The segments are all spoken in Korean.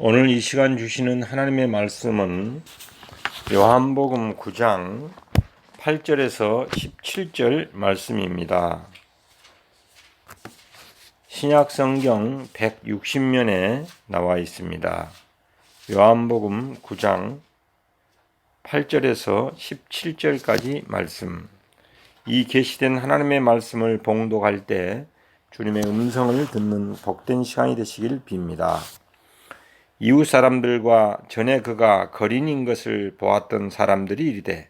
오늘 이 시간 주시는 하나님의 말씀은 요한복음 9장 8절에서 17절 말씀입니다. 신약 성경 160면에 나와 있습니다. 요한복음 9장 8절에서 17절까지 말씀. 이 계시된 하나님의 말씀을 봉독할 때 주님의 음성을 듣는 복된 시간이 되시길 빕니다. 이웃 사람들과 전에 그가 거린인 것을 보았던 사람들이 이르되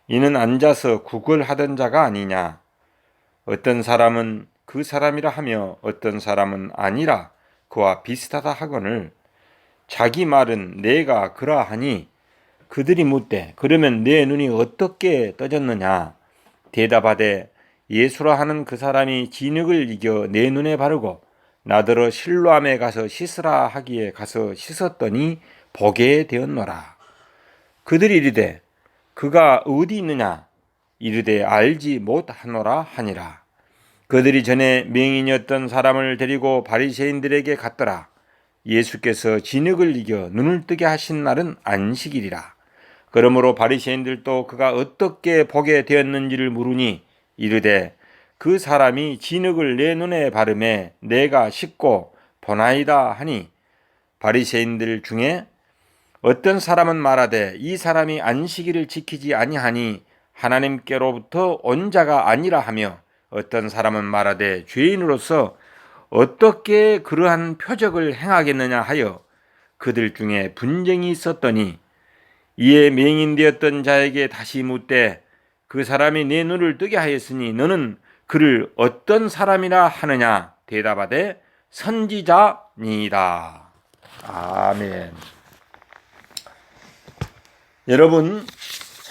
이는 앉아서 구걸하던 자가 아니냐. 어떤 사람은 그 사람이라 하며 어떤 사람은 아니라 그와 비슷하다 하거늘 자기 말은 내가 그러하니 그들이 묻되 그러면 내 눈이 어떻게 떠졌느냐. 대답하되 예수라 하는 그 사람이 진흙을 이겨 내 눈에 바르고 나더러 실로암에 가서 씻으라 하기에 가서 씻었더니 보게 되었노라. 그들이 이르되 그가 어디 있느냐. 이르되 알지 못하노라 하니라. 그들이 전에 맹인이었던 사람을 데리고 바리새인들에게 갔더라. 예수께서 진흙을 이겨 눈을 뜨게 하신 날은 안식일이라. 그러므로 바리새인들도 그가 어떻게 보게 되었는지를 물으니 이르되 그 사람이 진흙을 내 눈에 바르매 내가 씻고 보나이다 하니 바리새인들 중에 어떤 사람은 말하되 이 사람이 안식일을 지키지 아니하니 하나님께로부터 온 자가 아니라 하며 어떤 사람은 말하되 죄인으로서 어떻게 그러한 표적을 행하겠느냐 하여 그들 중에 분쟁이 있었더니 이에 맹인되었던 자에게 다시 묻되 그 사람이 내 눈을 뜨게 하였으니 너는 그를 어떤 사람이라 하느냐. 대답하되 선지자니이다. 아멘. 여러분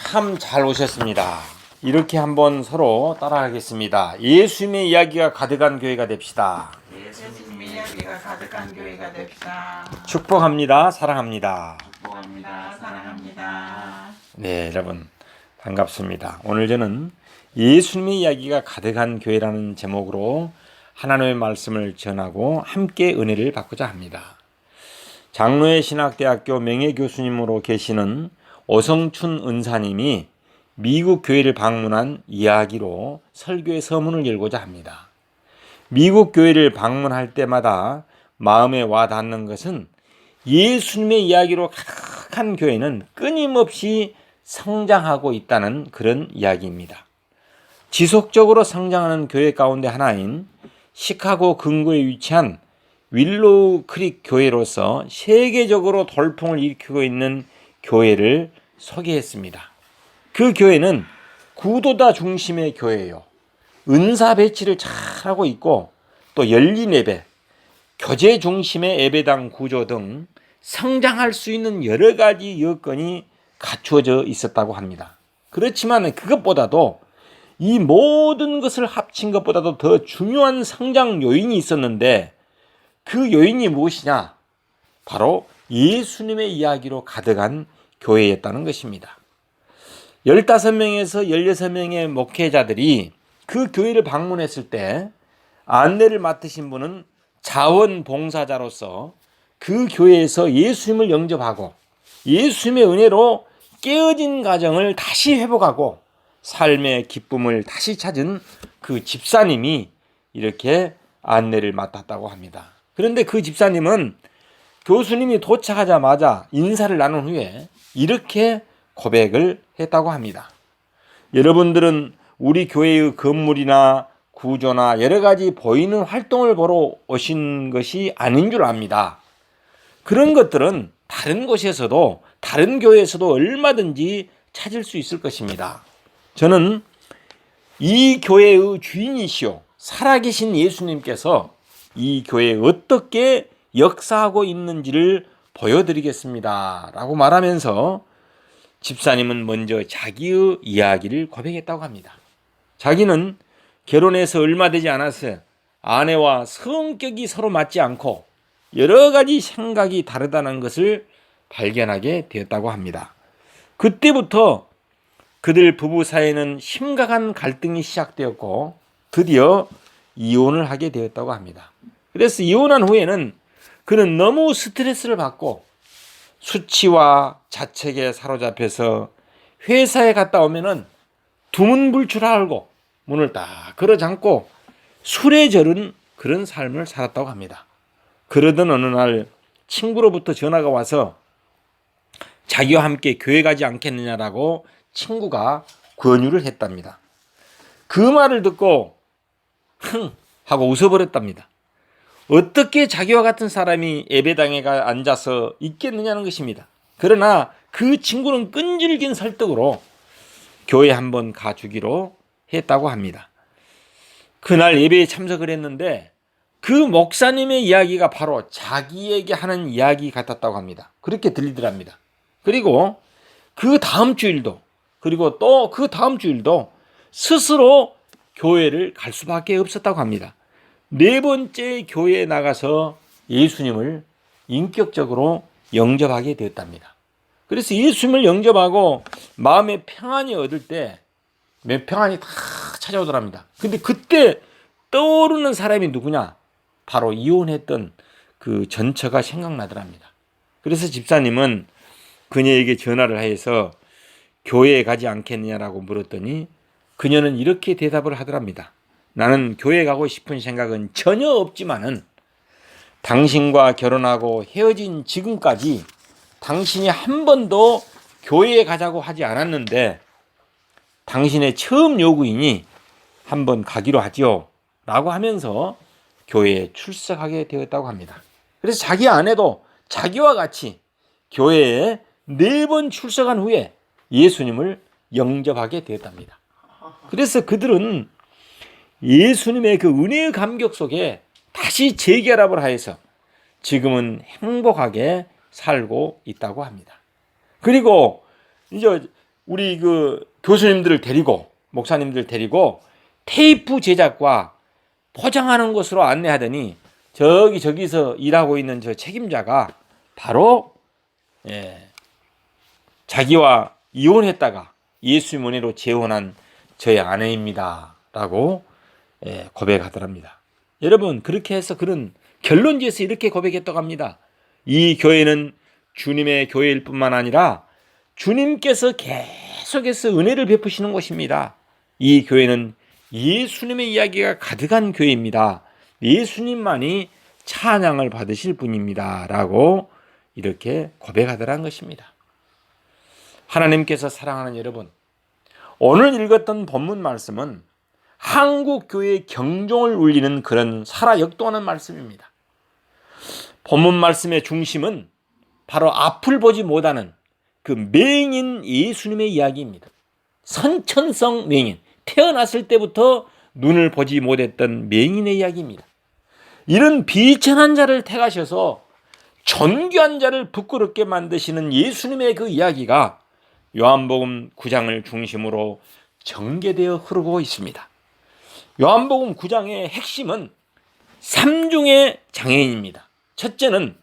참 잘 오셨습니다. 이렇게 한번 서로 따라하겠습니다. 예수님의 이야기가 가득한 교회가 됩시다. 예수님의 이야기가 가득한 교회가 됩시다. 축복합니다. 사랑합니다. 축복합니다. 사랑합니다. 네, 여러분 반갑습니다. 오늘 저는 예수님의 이야기가 가득한 교회라는 제목으로 하나님의 말씀을 전하고 함께 은혜를 받고자 합니다. 장로의 신학대학교 명예교수님으로 계시는 오성춘 은사님이 미국 교회를 방문한 이야기로 설교의 서문을 열고자 합니다. 미국 교회를 방문할 때마다 마음에 와 닿는 것은 예수님의 이야기로 가득한 교회는 끊임없이 성장하고 있다는 그런 이야기입니다. 지속적으로 성장하는 교회 가운데 하나인 시카고 근교에 위치한 윌로우 크릭 교회로서 세계적으로 돌풍을 일으키고 있는 교회를 소개했습니다. 그 교회는 구도자 중심의 교회예요. 은사 배치를 잘하고 있고 또 열린 예배, 교제 중심의 예배당 구조 등 성장할 수 있는 여러 가지 여건이 갖추어져 있었다고 합니다. 그렇지만 그것보다도 이 모든 것을 합친 것보다도 더 중요한 성장 요인이 있었는데 그 요인이 무엇이냐? 바로 예수님의 이야기로 가득한 교회였다는 것입니다. 15명에서 16명의 목회자들이 그 교회를 방문했을 때 안내를 맡으신 분은 자원봉사자로서 그 교회에서 예수님을 영접하고 예수님의 은혜로 깨어진 가정을 다시 회복하고 삶의 기쁨을 다시 찾은 그 집사님이 이렇게 안내를 맡았다고 합니다. 그런데 그 집사님은 교수님이 도착하자마자 인사를 나눈 후에 이렇게 고백을 했다고 합니다. 여러분들은 우리 교회의 건물이나 구조나 여러 가지 보이는 활동을 보러 오신 것이 아닌 줄 압니다. 그런 것들은 다른 곳에서도 다른 교회에서도 얼마든지 찾을 수 있을 것입니다. 저는 이 교회의 주인이시오 살아계신 예수님께서 이 교회에 어떻게 역사하고 있는지를 보여드리겠습니다 라고 말하면서 집사님은 먼저 자기의 이야기를 고백했다고 합니다. 자기는 결혼해서 얼마 되지 않았어요. 아내와 성격이 서로 맞지 않고 여러 가지 생각이 다르다는 것을 발견하게 되었다고 합니다. 그때부터 그들 부부 사이에는 심각한 갈등이 시작되었고 드디어 이혼을 하게 되었다고 합니다. 그래서 이혼한 후에는 그는 너무 스트레스를 받고 수치와 자책에 사로잡혀서 회사에 갔다 오면은 두문불출하고 문을 딱 걸어 잠고 술에 절은 그런 삶을 살았다고 합니다. 그러던 어느 날 친구로부터 전화가 와서 자기와 함께 교회 가지 않겠느냐라고 친구가 권유를 했답니다. 그 말을 듣고 흥 하고 웃어버렸답니다. 어떻게 자기와 같은 사람이 예배당에 앉아서 있겠느냐는 것입니다. 그러나 그 친구는 끈질긴 설득으로 교회에 한번 가주기로 했다고 합니다. 그날 예배에 참석을 했는데 그 목사님의 이야기가 바로 자기에게 하는 이야기 같았다고 합니다. 그렇게 들리더랍니다. 그리고 그 다음 주일도 그리고 또 그 다음 주일도 스스로 교회를 갈 수밖에 없었다고 합니다. 네 번째 교회에 나가서 예수님을 인격적으로 영접하게 되었답니다. 그래서 예수님을 영접하고 마음의 평안이 얻을 때 평안이 다 찾아오더랍니다. 근데 그때 떠오르는 사람이 누구냐? 바로 이혼했던 그 전처가 생각나더랍니다. 그래서 집사님은 그녀에게 전화를 해서 교회에 가지 않겠느냐라고 물었더니 그녀는 이렇게 대답을 하더랍니다. 나는 교회 가고 싶은 생각은 전혀 없지만은 당신과 결혼하고 헤어진 지금까지 당신이 한 번도 교회에 가자고 하지 않았는데 당신의 처음 요구이니 한번 가기로 하지요 라고 하면서 교회에 출석하게 되었다고 합니다. 그래서 자기 아내도 자기와 같이 교회에 4번 출석한 후에 예수님을 영접하게 되었답니다. 그래서 그들은 예수님의 그 은혜의 감격 속에 다시 재결합을 하여서 지금은 행복하게 살고 있다고 합니다. 그리고 이제 우리 그 교수님들을 데리고 목사님들 데리고 테이프 제작과 포장하는 곳으로 안내하더니 저기서 일하고 있는 저 책임자가 바로 자기와 이혼했다가 예수님 은혜로 재혼한 저의 아내입니다 라고 고백하더랍니다. 여러분 그렇게 해서 그런 결론지에서 이렇게 고백했다고 합니다. 이 교회는 주님의 교회일 뿐만 아니라 주님께서 계속해서 은혜를 베푸시는 곳입니다. 이 교회는 예수님의 이야기가 가득한 교회입니다. 예수님만이 찬양을 받으실 분입니다 라고 이렇게 고백하더라는 것입니다. 하나님께서 사랑하는 여러분, 오늘 읽었던 본문 말씀은 한국 교회의 경종을 울리는 그런 살아역도하는 말씀입니다. 본문 말씀의 중심은 바로 앞을 보지 못하는 그 맹인 예수님의 이야기입니다. 선천성 맹인, 태어났을 때부터 눈을 보지 못했던 맹인의 이야기입니다. 이런 비천한 자를 택하셔서 존귀한 자를 부끄럽게 만드시는 예수님의 그 이야기가 요한복음 9장을 중심으로 전개되어 흐르고 있습니다. 요한복음 9장의 핵심은 3중의 장애인입니다. 첫째는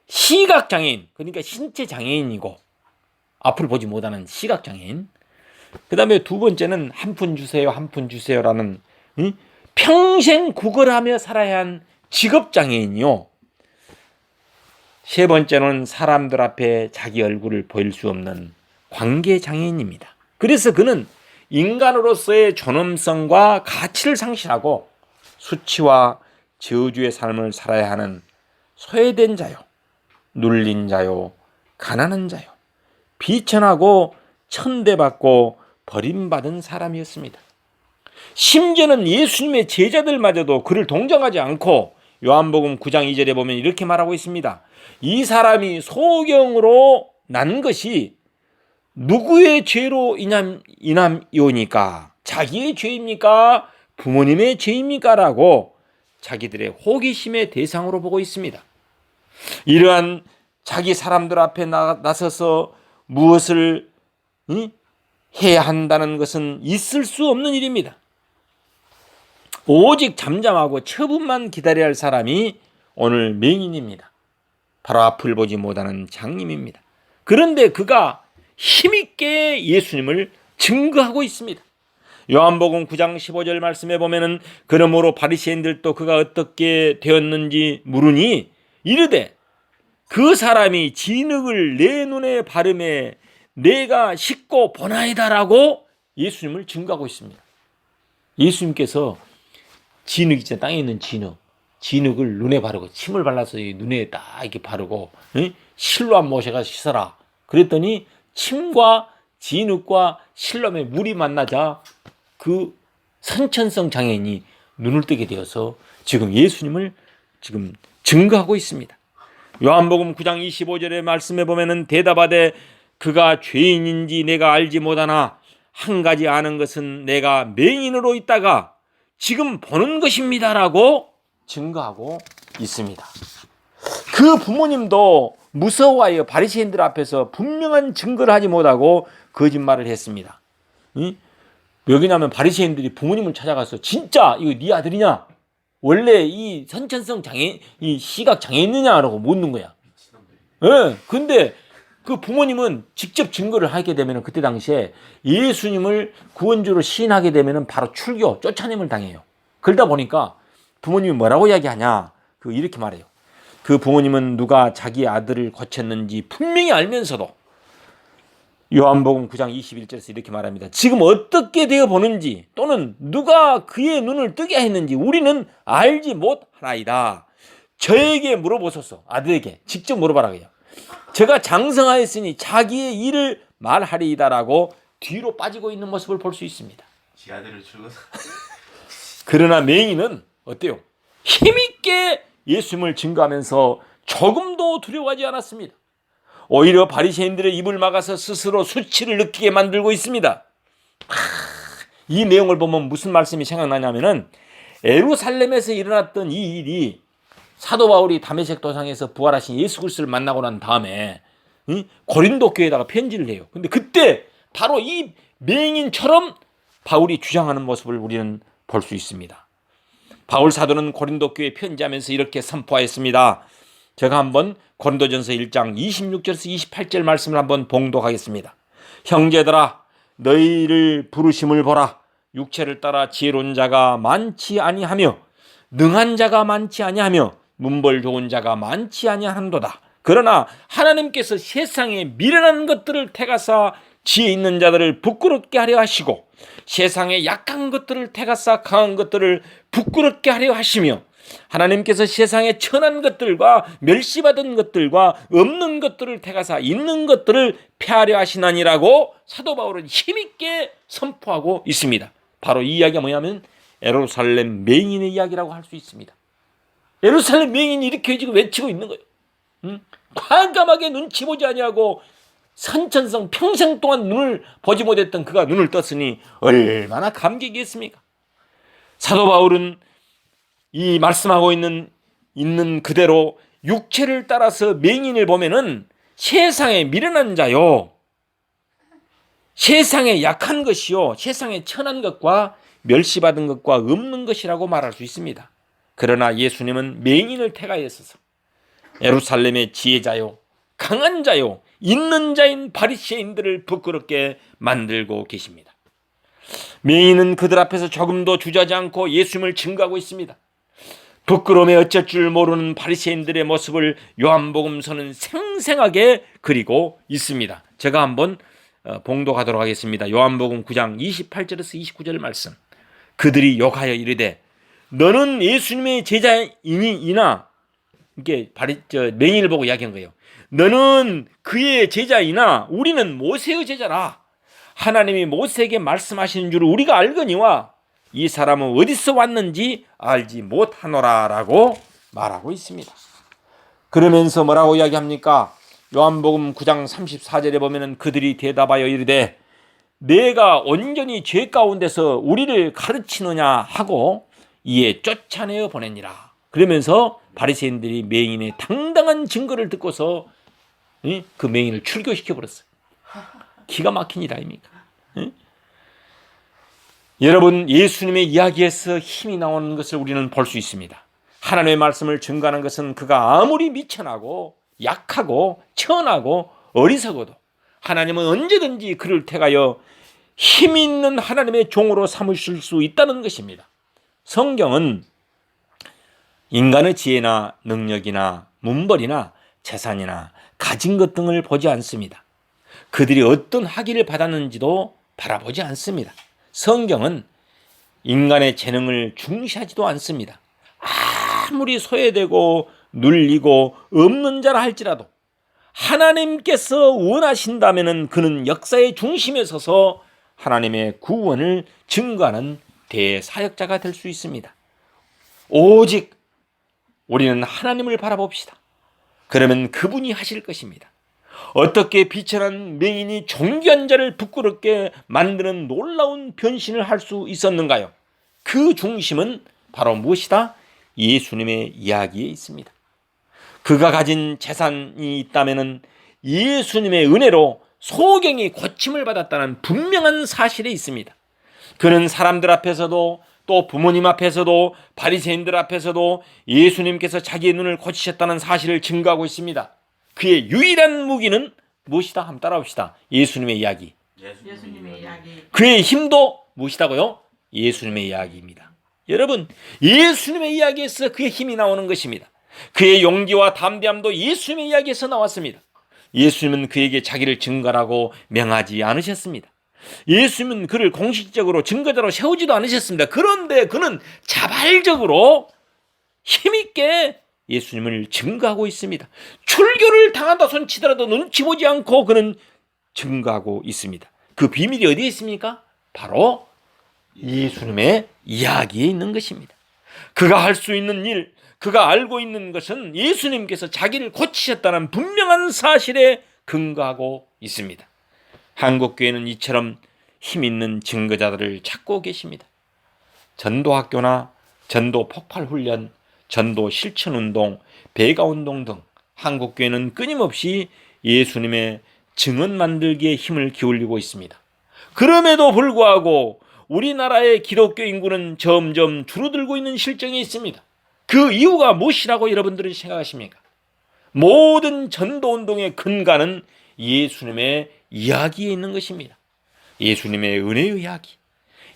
시각장애인, 그러니까 신체 장애인이고 앞을 보지 못하는 시각장애인. 그 다음에 두 번째는 한 푼 주세요, 한 푼 주세요라는 평생 구걸하며 살아야 한 직업장애인이요. 세 번째는 사람들 앞에 자기 얼굴을 보일 수 없는 관계장애인입니다. 그래서 그는 인간으로서의 존엄성과 가치를 상실하고 수치와 저주의 삶을 살아야 하는 소외된 자요, 눌린 자요, 가난한 자요, 비천하고 천대받고 버림받은 사람이었습니다. 심지어는 예수님의 제자들마저도 그를 동정하지 않고 요한복음 9장 2절에 보면 이렇게 말하고 있습니다. 이 사람이 소경으로 난 것이 누구의 죄로 인함이오니까? 자기의 죄입니까? 부모님의 죄입니까? 라고 자기들의 호기심의 대상으로 보고 있습니다. 이러한 자기 사람들 앞에 나서서 무엇을 해야 한다는 것은 있을 수 없는 일입니다. 오직 잠잠하고 처분만 기다려야 할 사람이 오늘 맹인입니다. 바로 앞을 보지 못하는 장님입니다. 그런데 그가 힘있게 예수님을 증거하고 있습니다. 요한복음 9장 15절 말씀에 보면은 그러므로 바리새인들도 그가 어떻게 되었는지 물으니 이르되 그 사람이 진흙을 내 눈에 바르매 내가 씻고 보나이다라고 예수님을 증거하고 있습니다. 예수님께서 진흙 있잖아요. 땅에 있는 진흙을 눈에 바르고 침을 발라서 눈에 딱 이렇게 바르고 실로암 모세가 씻어라. 그랬더니 침과 진흙과 실로암의 물이 만나자 그 선천성 장애인이 눈을 뜨게 되어서 지금 예수님을 지금 증거하고 있습니다. 요한복음 9장 25절의 말씀에 보면은 대답하되 그가 죄인인지 내가 알지 못하나 한 가지 아는 것은 내가 맹인으로 있다가 지금 보는 것입니다라고 증거하고 있습니다. 그 부모님도 무서워하여 바리새인들 앞에서 분명한 증거를 하지 못하고 거짓말을 했습니다. 왜냐하면 바리새인들이 부모님을 찾아가서 진짜 이거 네 아들이냐? 원래 이 선천성 장애, 이 시각 장애 있느냐라고 묻는 거야. 예. 근데 그 부모님은 직접 증거를 하게 되면 그때 당시에 예수님을 구원주로 시인하게 되면 바로 출교, 쫓아냄을 당해요. 그러다 보니까 부모님이 뭐라고 이야기하냐? 이렇게 말해요. 그 부모님은 누가 자기 아들을 고쳤는지 분명히 알면서도 요한복음 9장 21절에서 이렇게 말합니다. 지금 어떻게 되어 보는지 또는 누가 그의 눈을 뜨게 했는지 우리는 알지 못하나이다. 저에게 물어보소서. 아들에게 직접 물어봐라 그래요. 제가 장성하였으니 자기의 일을 말하리이다라고 뒤로 빠지고 있는 모습을 볼 수 있습니다. 지 아들을 죽어서. 그러나 맹인은 어때요? 힘있게 예수님을 증거하면서 조금도 두려워하지 않았습니다. 오히려 바리새인들의 입을 막아서 스스로 수치를 느끼게 만들고 있습니다. 이 내용을 보면 무슨 말씀이 생각나냐면은 예루살렘에서 일어났던 이 일이 사도 바울이 다메섹 도상에서 부활하신 예수 그리스도를 만나고 난 다음에 고린도 교회에다가 편지를 해요. 근데 그때 바로 이 맹인처럼 바울이 주장하는 모습을 우리는 볼 수 있습니다. 바울 사도는 고린도 교회에 편지하면서 이렇게 선포하였습니다. 제가 한번 고린도전서 1장 26절에서 28절 말씀을 한번 봉독하겠습니다. 형제들아 너희를 부르심을 보라. 육체를 따라 지혜로운 자가 많지 아니하며 능한 자가 많지 아니하며 문벌 좋은 자가 많지 아니한도다. 그러나 하나님께서 세상에 미련한 것들을 택하사 지혜 있는 자들을 부끄럽게 하려 하시고 세상에 약한 것들을 택하사 강한 것들을 부끄럽게 하려 하시며 하나님께서 세상에 천한 것들과 멸시받은 것들과 없는 것들을 택하사 있는 것들을 폐하려 하시나니라고 사도 바울은 힘있게 선포하고 있습니다. 바로 이 이야기가 뭐냐면 예루살렘 맹인의 이야기라고 할 수 있습니다. 예루살렘 맹인이 이렇게 지금 외치고 있는 거예요. 과감하게 눈치 보지 아니하고 선천성 평생 동안 눈을 보지 못했던 그가 눈을 떴으니 얼마나 감격이겠습니까? 사도 바울은 이 말씀하고 있는 그대로 육체를 따라서 맹인을 보면은 세상에 미련한 자요, 세상에 약한 것이요, 세상에 천한 것과 멸시받은 것과 없는 것이라고 말할 수 있습니다. 그러나 예수님은 맹인을 택하였어서 예루살렘의 지혜자요, 강한 자요, 있는 자인 바리새인들을 부끄럽게 만들고 계십니다. 맹인은 그들 앞에서 조금도 주저하지 않고 예수님을 증거하고 있습니다. 부끄러움에 어쩔 줄 모르는 바리새인들의 모습을 요한복음서는 생생하게 그리고 있습니다. 제가 한번 봉독하도록 하겠습니다. 요한복음 9장 28절에서 29절 말씀. 그들이 욕하여 이르되 너는 예수님의 제자이나 이게 맹인을 보고 이야기한 거예요. 너는 그의 제자이나 우리는 모세의 제자라. 하나님이 모세에게 말씀하시는 줄 우리가 알거니와 이 사람은 어디서 왔는지 알지 못하노라라고 말하고 있습니다. 그러면서 뭐라고 이야기합니까? 요한복음 9장 34절에 보면은 그들이 대답하여 이르되 내가 온전히 죄 가운데서 우리를 가르치느냐 하고 이에 쫓아내어 보내니라. 그러면서 바리새인들이 맹인의 당당한 증거를 듣고서 그 맹인을 출교시켜 버렸어요. 기가 막힌 일 아닙니까? 여러분, 예수님의 이야기에서 힘이 나오는 것을 우리는 볼 수 있습니다. 하나님의 말씀을 증거하는 것은 그가 아무리 미천하고 약하고 천하고 어리석어도 하나님은 언제든지 그를 택하여 힘 있는 하나님의 종으로 삼으실 수 있다는 것입니다. 성경은 인간의 지혜나 능력이나 문벌이나 재산이나 가진 것 등을 보지 않습니다. 그들이 어떤 학위를 받았는지도 바라보지 않습니다. 성경은 인간의 재능을 중시하지도 않습니다. 아무리 소외되고 눌리고 없는 자라 할지라도 하나님께서 원하신다면 그는 역사의 중심에 서서 하나님의 구원을 증거하는 대사역자가 될 수 있습니다. 오직 우리는 하나님을 바라봅시다. 그러면 그분이 하실 것입니다. 어떻게 비천한 맹인이 존귀한 자를 부끄럽게 만드는 놀라운 변신을 할 수 있었는가요? 그 중심은 바로 무엇이다? 예수님의 이야기에 있습니다. 그가 가진 재산이 있다면 예수님의 은혜로 소경이 고침을 받았다는 분명한 사실이 있습니다. 그는 사람들 앞에서도 또 부모님 앞에서도 바리새인들 앞에서도 예수님께서 자기의 눈을 고치셨다는 사실을 증거하고 있습니다. 그의 유일한 무기는 무엇이다? 한번 따라합시다. 예수님의 이야기. 예수님의 이야기. 그의 힘도 무엇이다고요? 예수님의 이야기입니다. 여러분, 예수님의 이야기에서 그의 힘이 나오는 것입니다. 그의 용기와 담대함도 예수님의 이야기에서 나왔습니다. 예수님은 그에게 자기를 증거라고 명하지 않으셨습니다. 예수님은 그를 공식적으로 증거자로 세우지도 않으셨습니다. 그런데 그는 자발적으로 힘있게 예수님을 증거하고 있습니다. 출교를 당한다 손치더라도 눈치 보지 않고 그는 증거하고 있습니다. 그 비밀이 어디에 있습니까? 바로 예수님의 이야기에 있는 것입니다. 그가 할 수 있는 일, 그가 알고 있는 것은 예수님께서 자기를 고치셨다는 분명한 사실에 근거하고 있습니다. 한국교회는 이처럼 힘있는 증거자들을 찾고 계십니다. 전도학교나 전도 폭발훈련, 전도 실천운동, 배가운동 등 한국교회는 끊임없이 예수님의 증언 만들기에 힘을 기울이고 있습니다. 그럼에도 불구하고 우리나라의 기독교 인구는 점점 줄어들고 있는 실정이 있습니다. 그 이유가 무엇이라고 여러분들은 생각하십니까? 모든 전도운동의 근간은 예수님의 이야기에 있는 것입니다. 예수님의 은혜의 이야기,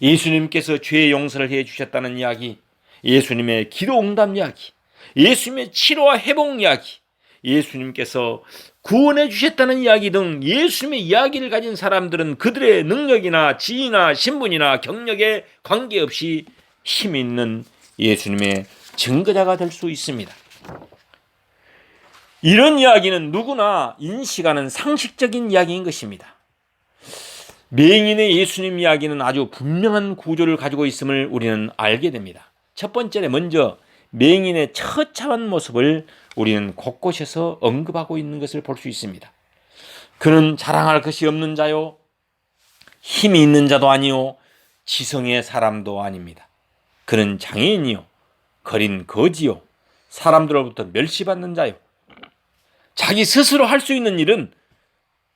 예수님께서 죄의 용서를 해주셨다는 이야기, 예수님의 기도응답 이야기, 예수님의 치료와 회복 이야기, 예수님께서 구원해 주셨다는 이야기 등 예수님의 이야기를 가진 사람들은 그들의 능력이나 지위나 신분이나 경력에 관계없이 힘 있는 예수님의 증거자가 될 수 있습니다. 이런 이야기는 누구나 인식하는 상식적인 이야기인 것입니다. 맹인의 예수님 이야기는 아주 분명한 구조를 가지고 있음을 우리는 알게 됩니다. 첫 번째로 먼저 맹인의 처참한 모습을 우리는 곳곳에서 언급하고 있는 것을 볼 수 있습니다. 그는 자랑할 것이 없는 자요, 힘이 있는 자도 아니요, 지성의 사람도 아닙니다. 그는 장애인이요, 거린 거지요, 사람들로부터 멸시받는 자요, 자기 스스로 할 수 있는 일은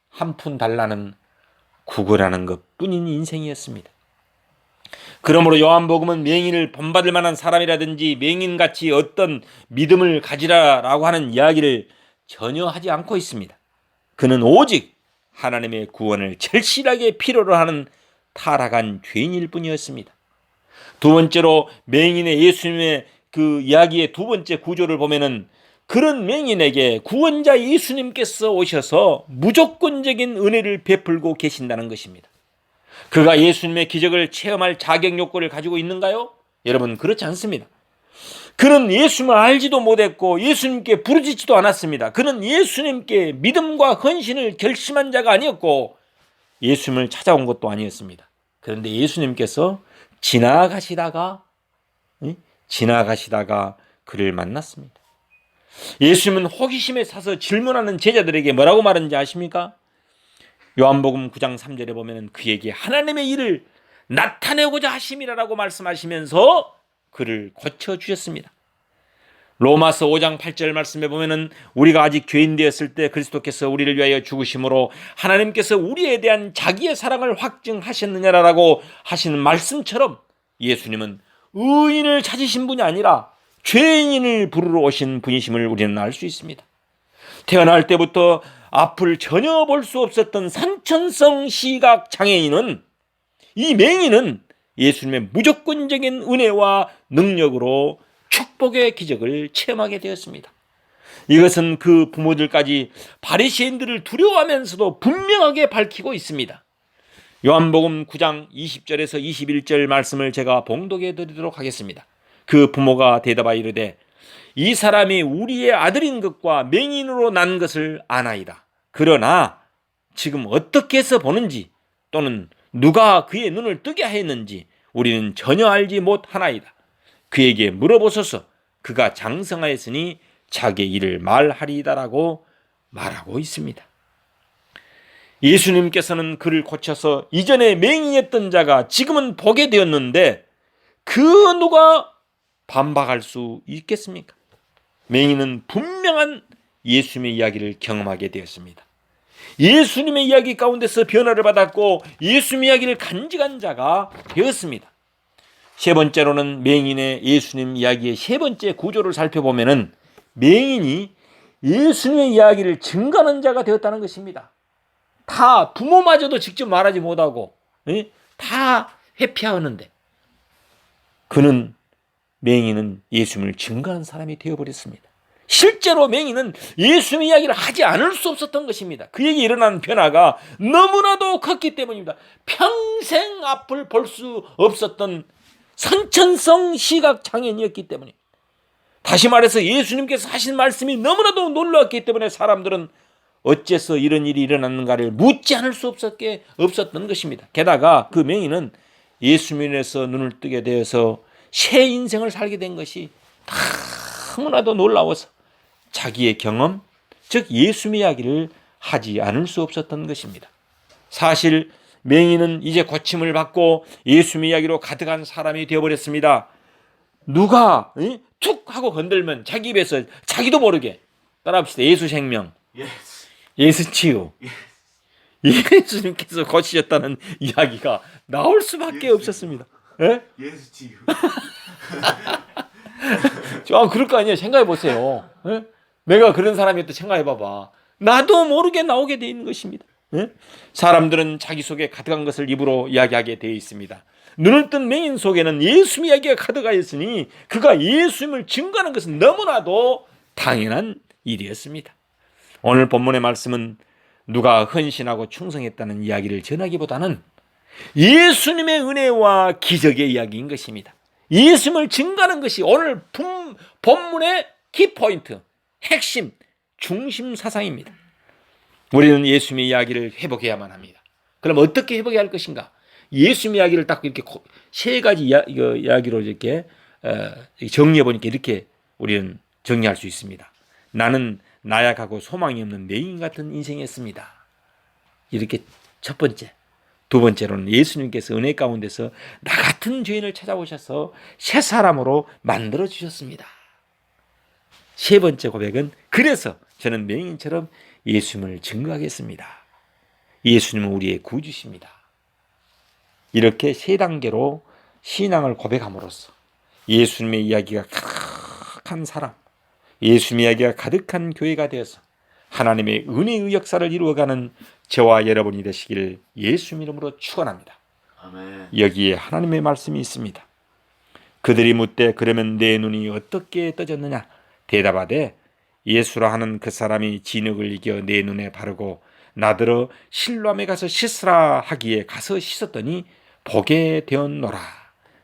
한 푼 달라는 구걸하는 것뿐인 인생이었습니다. 그러므로 요한복음은 맹인을 본받을 만한 사람이라든지 맹인같이 어떤 믿음을 가지라라고 하는 이야기를 전혀 하지 않고 있습니다. 그는 오직 하나님의 구원을 절실하게 필요로 하는 타락한 죄인일 뿐이었습니다. 두 번째로 맹인의 예수님의 그 이야기의 두 번째 구조를 보면은 그런 맹인에게 구원자 예수님께서 오셔서 무조건적인 은혜를 베풀고 계신다는 것입니다. 그가 예수님의 기적을 체험할 자격 요건을 가지고 있는가요? 여러분, 그렇지 않습니다. 그는 예수님을 알지도 못했고 예수님께 부르짖지도 않았습니다. 그는 예수님께 믿음과 헌신을 결심한 자가 아니었고 예수님을 찾아온 것도 아니었습니다. 그런데 예수님께서 지나가시다가 그를 만났습니다. 예수님은 호기심에 사서 질문하는 제자들에게 뭐라고 말하는지 아십니까? 요한복음 9장 3절에 보면 그에게 하나님의 일을 나타내고자 하심이라고 말씀하시면서 그를 고쳐주셨습니다. 로마서 5장 8절 말씀에 보면 우리가 아직 죄인 되었을 때 그리스도께서 우리를 위하여 죽으심으로 하나님께서 우리에 대한 자기의 사랑을 확증하셨느냐라고 하시는 말씀처럼 예수님은 의인을 찾으신 분이 아니라 죄인을 부르러 오신 분이심을 우리는 알 수 있습니다. 태어날 때부터 앞을 전혀 볼 수 없었던 산천성 시각 장애인은, 이 맹인은 예수님의 무조건적인 은혜와 능력으로 축복의 기적을 체험하게 되었습니다. 이것은 그 부모들까지 바리새인들을 두려워하면서도 분명하게 밝히고 있습니다. 요한복음 9장 20절에서 21절 말씀을 제가 봉독해 드리도록 하겠습니다. 그 부모가 대답하여 이르되 이 사람이 우리의 아들인 것과 맹인으로 난 것을 아나이다. 그러나 지금 어떻게 해서 보는지 또는 누가 그의 눈을 뜨게 하였는지 우리는 전혀 알지 못하나이다. 그에게 물어보소서. 그가 장성하였으니 자기의 일을 말하리이다라고 말하고 있습니다. 예수님께서는 그를 고쳐서 이전에 맹인이었던 자가 지금은 보게 되었는데 그 누가 반박할 수 있겠습니까? 맹인은 분명한 예수님의 이야기를 경험하게 되었습니다. 예수님의 이야기 가운데서 변화를 받았고 예수님의 이야기를 간직한 자가 되었습니다. 세 번째로는 맹인의 예수님 이야기의 세 번째 구조를 살펴보면은 맹인이 예수님의 이야기를 증거하는 자가 되었다는 것입니다. 다 부모마저도 직접 말하지 못하고 다 회피하는데 그는 맹인은 예수님을 증거하는 사람이 되어버렸습니다. 실제로 맹인은 예수님의 이야기를 하지 않을 수 없었던 것입니다. 그에게 일어난 변화가 너무나도 컸기 때문입니다. 평생 앞을 볼 수 없었던 선천성 시각장애인이었기 때문에 다시 말해서 예수님께서 하신 말씀이 너무나도 놀라웠기 때문에 사람들은 어째서 이런 일이 일어났는가를 묻지 않을 수 없었던 것입니다. 게다가 그 맹인은 예수님에서 눈을 뜨게 되어서 새 인생을 살게 된 것이 너무나도 놀라워서 자기의 경험, 즉 예수님의 이야기를 하지 않을 수 없었던 것입니다. 사실 맹인은 이제 고침을 받고 예수님의 이야기로 가득한 사람이 되어버렸습니다. 누가 툭 하고 건들면 자기 입에서 자기도 모르게 따라합시다. 예수 생명, 예수 치유, 예수님께서 고치셨다는 이야기가 나올 수밖에 없었습니다. 예수 치유. 그럴 거 아니에요. 생각해 보세요. 내가 그런 사람이었다 생각해 봐봐. 나도 모르게 나오게 돼 있는 것입니다. 사람들은 자기 속에 가득한 것을 입으로 이야기하게 되어 있습니다. 눈을 뜬 맹인 속에는 예수님 이야기가 가득하였으니 그가 예수님을 증거하는 것은 너무나도 당연한 일이었습니다. 오늘 본문의 말씀은 누가 헌신하고 충성했다는 이야기를 전하기보다는 예수님의 은혜와 기적의 이야기인 것입니다. 예수님을 증거하는 것이 오늘 본문의 키포인트, 핵심, 중심 사상입니다. 우리는 예수님의 이야기를 회복해야만 합니다. 그럼 어떻게 회복해야 할 것인가? 예수님의 이야기를 딱 이렇게 세 가지 이야기로 이렇게 정리해 보니까 이렇게 우리는 정리할 수 있습니다. 나는 나약하고 소망이 없는 맹인 같은 인생이었습니다. 이렇게 첫 번째. 두 번째로는 예수님께서 은혜 가운데서 나 같은 죄인을 찾아오셔서 새 사람으로 만들어 주셨습니다. 세 번째 고백은 그래서 저는 맹인처럼 예수님을 증거하겠습니다. 예수님은 우리의 구주십니다. 이렇게 세 단계로 신앙을 고백함으로써 예수님의 이야기가 가득한 사람, 예수님의 이야기가 가득한 교회가 되어서 하나님의 은혜의 역사를 이루어가는 저와 여러분이 되시기를 예수 이름으로 축원합니다. 아멘. 여기에 하나님의 말씀이 있습니다. 그들이 묻되 그러면 내 눈이 어떻게 떠졌느냐? 대답하되 예수라 하는 그 사람이 진흙을 이겨 내 눈에 바르고 나더러 실로암에 가서 씻으라 하기에 가서 씻었더니 보게 되었노라.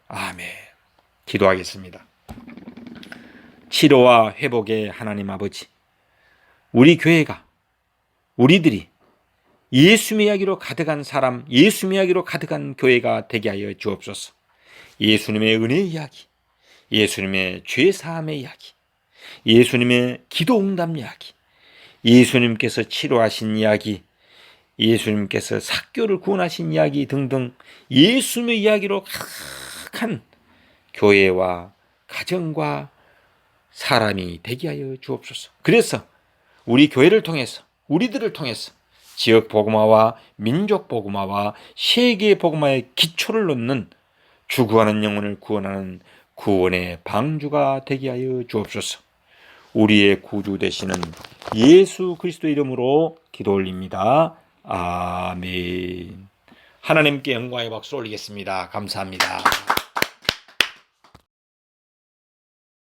아멘. 기도하겠습니다. 치료와 회복의 하나님 아버지, 우리 교회가, 우리들이 예수님의 이야기로 가득한 사람, 예수님의 이야기로 가득한 교회가 되게 하여 주옵소서. 예수님의 은혜의 이야기, 예수님의 죄사함의 이야기, 예수님의 기도응답 이야기, 예수님께서 치료하신 이야기, 예수님께서 삭교를 구원하신 이야기 등등 예수님의 이야기로 가득한 교회와 가정과 사람이 되게 하여 주옵소서. 그래서 우리 교회를 통해서, 우리들을 통해서 지역 복음화와 민족 복음화와 세계 복음화의 기초를 놓는 주구하는 영혼을 구원하는 구원의 방주가 되게 하여 주옵소서. 우리의 구주 되시는 예수 그리스도 이름으로 기도 올립니다. 아멘. 하나님께 영광의 박수 올리겠습니다. 감사합니다.